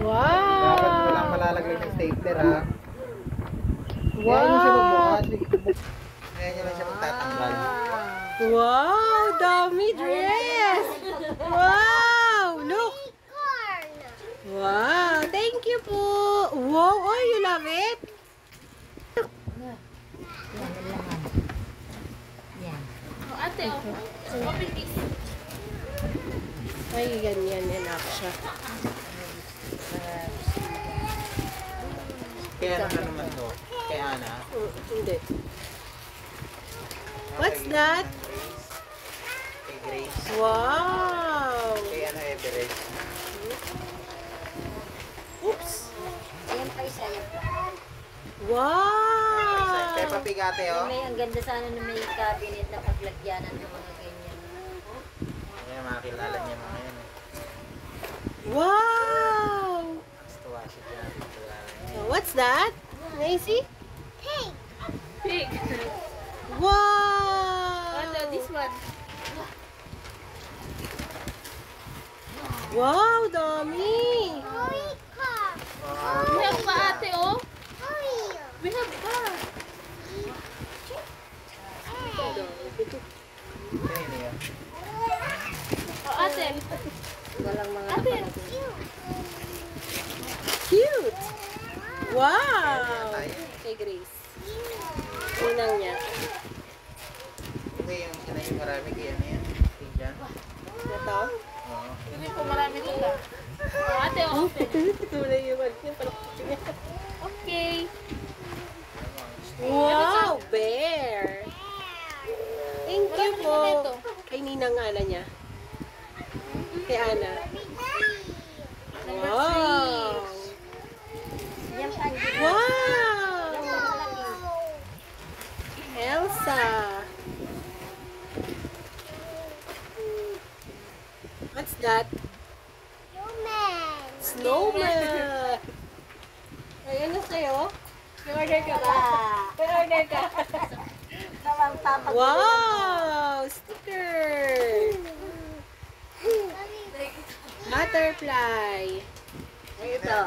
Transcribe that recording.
Wow! Dapat walang malalagay ng stapler, ha? Wow! Kaya nyo siya magbukas. Kaya nyo lang siya magtatanggal. Wow! Dami dress! Wow! Look! Wow! Thank you po! Wow! Oh, you love it? Oh, ate, open this. Ay, ganyan. Enak siya. Kaya ano naman to? Kaya Ana? Hindi. What's that? Kay Grace. Wow! Kay Ana Everest. Oops! Ayan pa isa, ayan pa. Wow! Peppa Pig ate, oh. May, ang ganda sana na may cabinet na paglagyanan ng mga ganyan. Kaya makakilala niya mga yan. Wow! Mas tuwa siya dyan. What's that? Macy? Pig. Wow! Ate, this one. Wow, dami! We have pa, ate, oh. We have pa. Sino yun? Oh, ate. Walang mga Ate. Cute! Wow! Tayo. Kay Grace. Unang niya. Hindi yung sila yung marami kay ano yan. Kay Jan. Ito? Oo. Hindi po marami dito. Oh, ate, open. Tunay yung ano niya. Okay. Wow! Bear! Thank you po. Kay Ninang Ana niya. Kay Ana. Wow! yan pa. Wow! Elsa! What's that? Snowman! Ay, ano sa'yo? May order ka ba? May order ka? Nawang papag. Wow! Sticker! Butterfly! Ito.